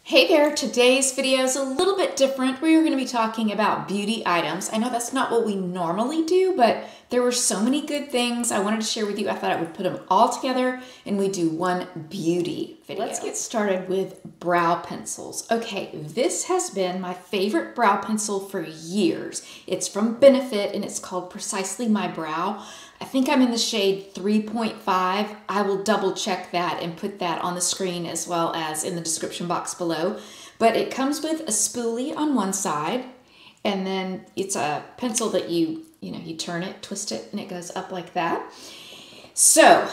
Hey there, today's video is a little bit different. We are going to be talking about beauty items. I know that's not what we normally do, but there were so many good things I wanted to share with you. I thought I would put them all together and we do one beauty video. Let's get started with brow pencils. Okay, this has been my favorite brow pencil for years. It's from Benefit and it's called Precisely My Brow. I think I'm in the shade 3.5. I will double check that and put that on the screen as well as in the description box below. But it comes with a spoolie on one side, and then it's a pencil that you turn it, twist it, and it goes up like that. So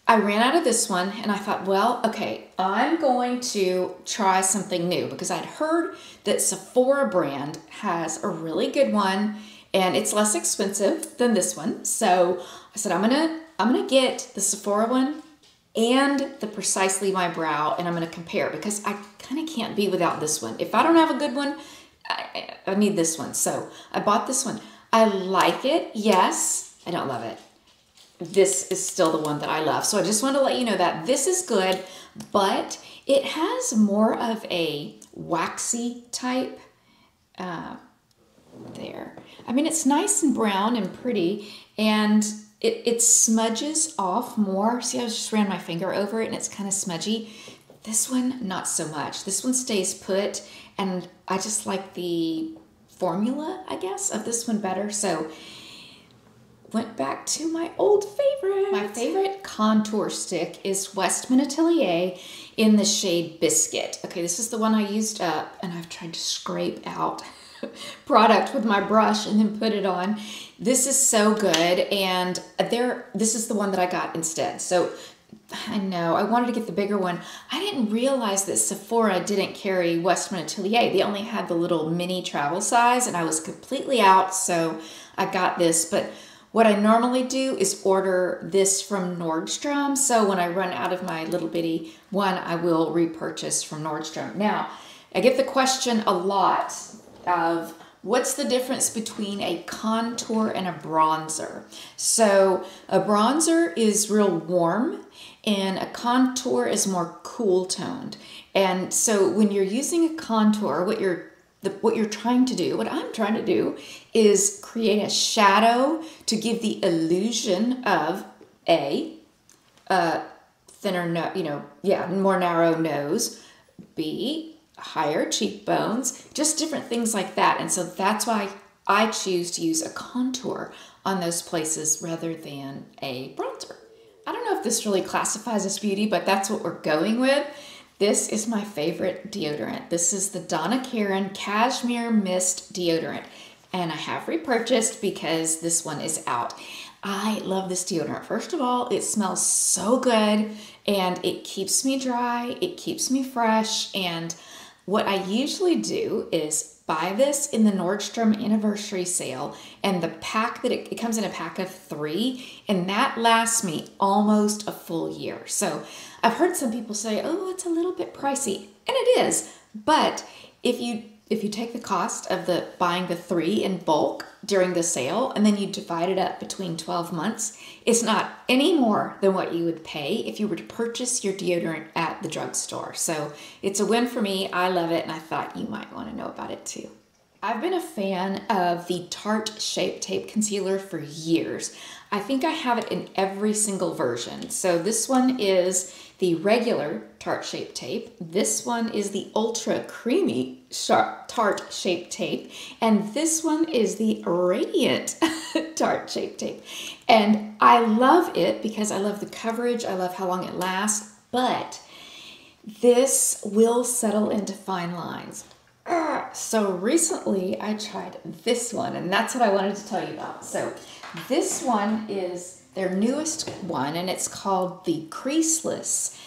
I ran out of this one and I thought, well, okay, I'm going to try something new because I'd heard that Sephora brand has a really good one and it's less expensive than this one. So I said, I'm gonna get the Sephora one and the Precisely My Brow, and I'm gonna compare because I kind of can't be without this one. If I don't have a good one, I need this one. So I bought this one. I like it, yes. I don't love it. This is still the one that I love. So I just want to let you know that this is good, but it has more of a waxy type there. I mean, it's nice and brown and pretty, and it smudges off more. See, I just ran my finger over it and it's kind of smudgy. This one, not so much. This one stays put, and I just like the formula, I guess, of this one better. So went back to my old favorite. My favorite contour stick is Westman Atelier in the shade Biscuit. Okay, this is the one I used up, and I've tried to scrape out product with my brush and then put it on. This is so good, and this is the one that I got instead. So I know I wanted to get the bigger one. I didn't realize that Sephora didn't carry Westman Atelier. They only had the little mini travel size, and I was completely out, so I got this. But what I normally do is order this from Nordstrom. So when I run out of my little bitty one, I will repurchase from Nordstrom. Now, I get the question a lot of what's the difference between a contour and a bronzer. So a bronzer is real warm and a contour is more cool toned. And so when you're using a contour, what I'm trying to do is create a shadow to give the illusion of a thinner, more narrow nose, B, higher cheekbones, just different things like that. And so that's why I choose to use a contour on those places rather than a bronzer. I don't know if this really classifies as beauty, but that's what we're going with. This is my favorite deodorant. This is the Donna Karan Cashmere Mist Deodorant, and I have repurchased because this one is out. I love this deodorant. First of all, it smells so good, and it keeps me dry, it keeps me fresh, and what I usually do is buy this in the Nordstrom anniversary sale, and the pack that it comes in a pack of 3, and that lasts me almost a full year. So I've heard some people say, oh, it's a little bit pricey, and it is, but if you take the cost of buying the 3 in bulk during the sale, and then you divide it up between 12 months, it's not any more than what you would pay if you were to purchase your deodorant at the drugstore. So it's a win for me. I love it, and I thought you might want to know about it too. I've been a fan of the Tarte Shape Tape Concealer for years. I think I have it in every single version. So this one is the regular Tarte Shape Tape. This one is the Ultra Creamy Tarte Shape Tape. And this one is the Radiant Tarte Shape Tape. And I love it because I love the coverage. I love how long it lasts. But this will settle into fine lines. So recently I tried this one, and that's what I wanted to tell you about. So this one is their newest one, and it's called the Creaseless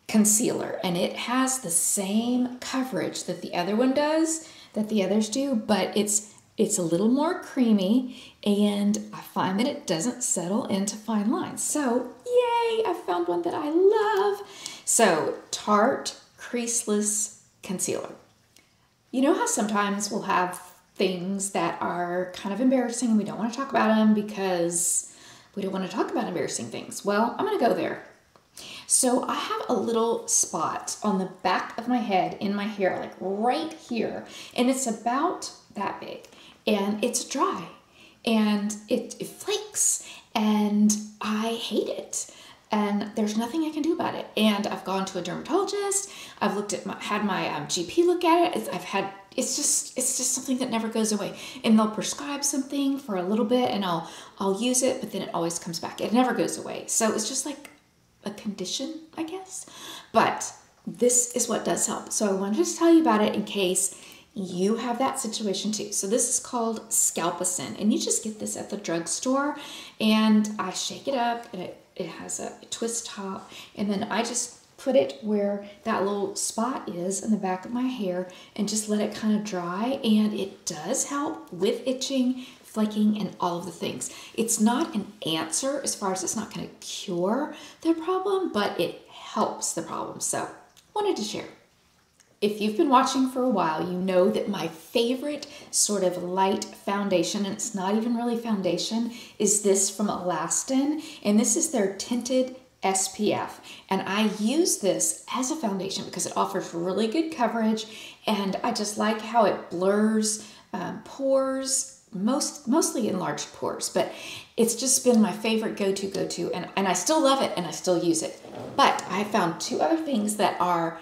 Concealer, and it has the same coverage that the other one does, that the others do, but it's a little more creamy, and I find that it doesn't settle into fine lines. So yay, I found one that I love. So Tarte Creaseless Concealer. You know how sometimes we'll have things that are kind of embarrassing and we don't want to talk about them because we don't want to talk about embarrassing things? Well, I'm going to go there. So I have a little spot on the back of my head in my hair, like right here, and it's about that big, and it's dry, and it flakes, and I hate it. And there's nothing I can do about it. And I've gone to a dermatologist. I've looked at had my GP look at it. It's just something that never goes away. And they'll prescribe something for a little bit, and I'll use it, but then it always comes back. It never goes away. So it's just like a condition, I guess. But this is what does help. So I wanted to tell you about it in case you have that situation too. So this is called Scalpicin, and you just get this at the drugstore, and I shake it up, and it has a twist top, and then I just put it where that little spot is in the back of my hair and just let it kind of dry, and it does help with itching, flaking, and all of the things. It's not an answer as far as it's not going to cure the problem, but it helps the problem. So wanted to share. If you've been watching for a while, you know that my favorite sort of light foundation, and it's not even really foundation, is this from Alastin, and this is their Tinted SPF. And I use this as a foundation because it offers really good coverage, and I just like how it blurs pores, mostly enlarged pores, but it's just been my favorite go-to, and I still love it, and I still use it. But I found two other things that are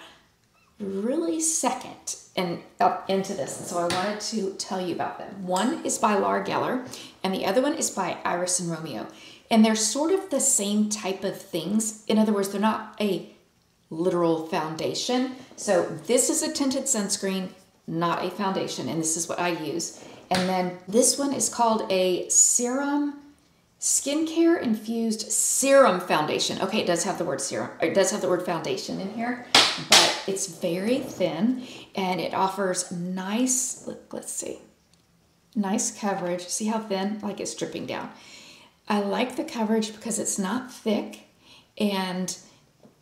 really second and up into this, and so I wanted to tell you about them. One is by Laura Geller, and the other one is by Iris and Romeo, and they're sort of the same type of things. In other words, they're not a literal foundation. So this is a tinted sunscreen, not a foundation, and this is what I use. And then this one is called a Serum Skincare Infused Serum Foundation. Okay, it does have the word serum. It does have the word foundation in here, but it's very thin, and it offers nice, let's see, nice coverage. See how thin? Like it's dripping down. I like the coverage because it's not thick, and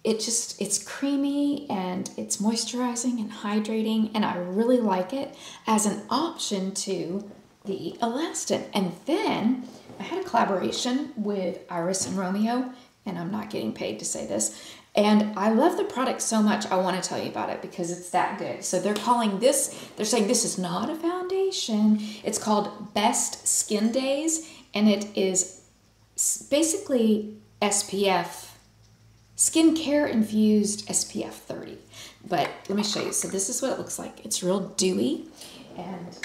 it's creamy, and it's moisturizing and hydrating, and I really like it as an option to the Alastin. And then I had a collaboration with Iris and Romeo, and I'm not getting paid to say this, and I love the product so much I want to tell you about it because it's that good. So they're saying this is not a foundation. It's called Best Skin Days, and it is basically SPF, skincare infused SPF 30. But let me show you. So this is what it looks like. It's real dewy, and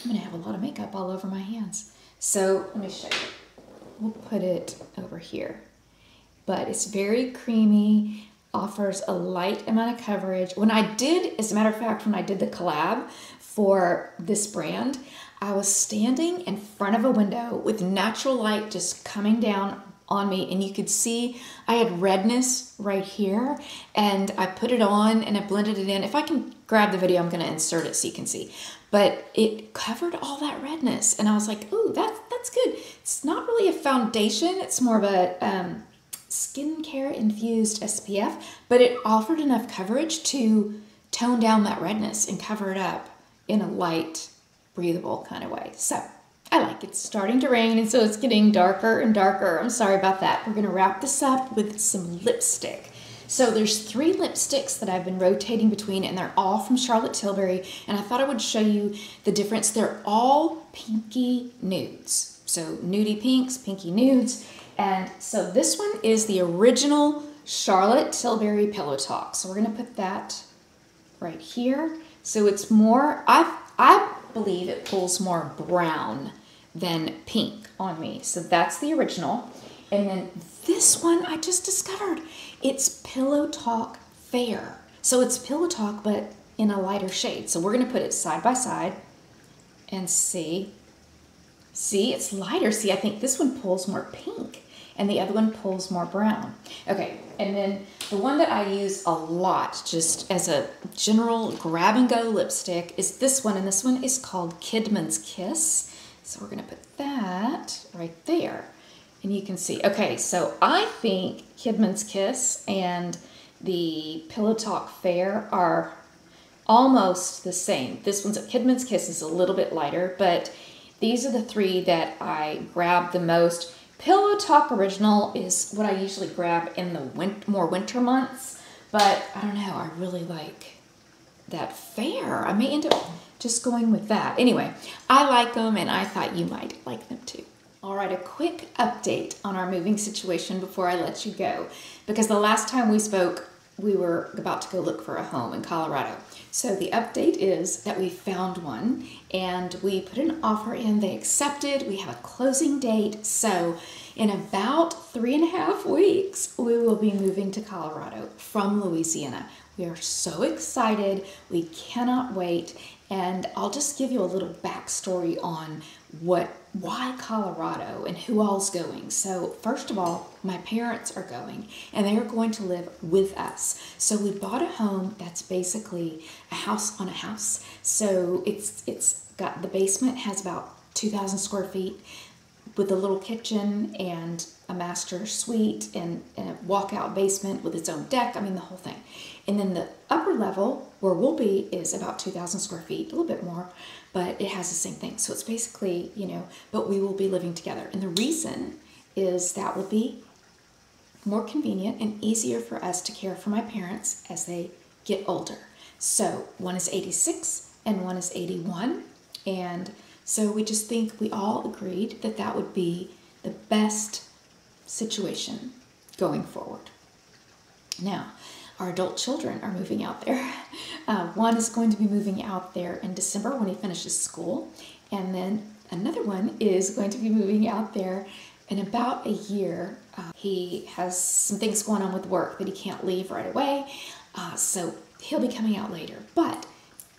I'm going to have a lot of makeup all over my hands. So let me show you. We'll put it over here. But it's very creamy, offers a light amount of coverage. When I did, as a matter of fact, when I did the collab for this brand, I was standing in front of a window with natural light just coming down on me, and you could see I had redness right here, and I put it on and I blended it in. If I can grab the video, I'm going to insert it so you can see. But it covered all that redness, and I was like, ooh, that's good. It's not really a foundation. It's more of a skincare infused SPF, but it offered enough coverage to tone down that redness and cover it up in a light, breathable kind of way. So I like it. It's starting to rain, and so it's getting darker and darker. I'm sorry about that. We're going to wrap this up with some lipstick. So there's 3 lipsticks that I've been rotating between, and they're all from Charlotte Tilbury, and I thought I would show you the difference. They're all pinky nudes. So nudie pinks, pinky nudes. And so this one is the original Charlotte Tilbury Pillow Talk. So we're going to put that right here. So it's more, I believe it pulls more brown than pink on me. So that's the original. And then this one I just discovered. It's Pillow Talk Fair. So it's Pillow Talk, but in a lighter shade. So we're going to put it side by side and see. See, it's lighter. See, I think this one pulls more pink, and the other one pulls more brown. Okay, and then the one that I use a lot, just as a general grab-and-go lipstick, is this one, and this one is called Kidman's Kiss. So we're going to put that right there, and you can see. Okay, so I think Kidman's Kiss and the Pillow Talk Fair are almost the same. This one's, Kidman's Kiss is a little bit lighter, but these are the 3 that I grabbed the most. Pillow Talk Original is what I usually grab in the more winter months, but I don't know, I really like that fair. I may end up just going with that. Anyway, I like them and I thought you might like them too. All right, a quick update on our moving situation before I let you go, because the last time we spoke, we were about to go look for a home in Colorado. So the update is that we found one and we put an offer in, they accepted, we have a closing date. So in about 3.5 weeks, we will be moving to Colorado from Louisiana. We are so excited, we cannot wait. And I'll just give you a little backstory on why Colorado and who all's going. So first of all, my parents are going and they are going to live with us. So we bought a home that's basically a house on a house. So it's got, the basement has about 2,000 square feet with a little kitchen and a master suite and a walkout basement with its own deck. I mean, the whole thing. And then the upper level where we'll be is about 2,000 square feet, a little bit more, but it has the same thing. So it's basically, you know, but we will be living together. And the reason is that will be more convenient and easier for us to care for my parents as they get older. So one is 86 and one is 81. And so we just think, we all agreed that that would be the best situation going forward. Now, our adult children are moving out there. One is going to be moving out there in December when he finishes school. And then another one is going to be moving out there in about a year. He has some things going on with work that he can't leave right away. So he'll be coming out later. But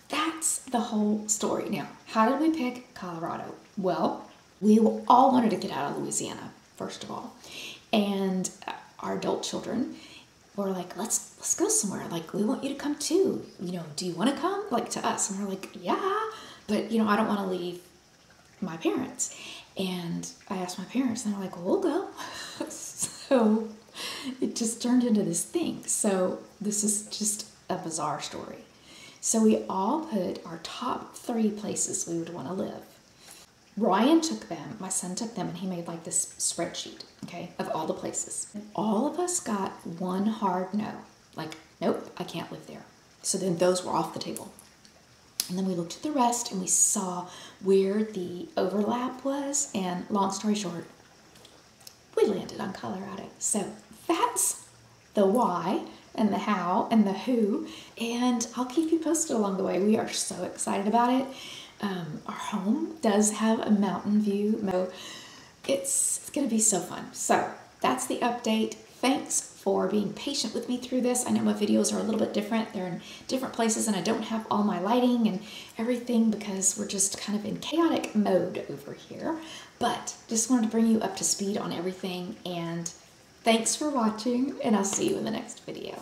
that's the whole story. Now, how did we pick Colorado? Well, we all wanted to get out of Louisiana, first of all. And our adult children were like, let's go somewhere. Like, we want you to come too. You know, do you want to come? Like, to us. And we're like, yeah. But, you know, I don't want to leave my parents. And I asked my parents, and they're like, well, we'll go. So it just turned into this thing. So this is just a bizarre story. So we all put our top 3 places we would want to live. Ryan took them, my son took them, and he made like this spreadsheet, okay, of all the places. And all of us got one hard no. Like, nope, I can't live there. So then those were off the table. And then we looked at the rest and we saw where the overlap was. And long story short, we landed on Colorado. So that's the why and the how and the who. And I'll keep you posted along the way. We are so excited about it. Our home does have a mountain view. So it's going to be so fun. So that's the update. Thanks for being patient with me through this. I know my videos are a little bit different. They're in different places and I don't have all my lighting and everything because we're just kind of in chaotic mode over here. But just wanted to bring you up to speed on everything, and thanks for watching, and I'll see you in the next video.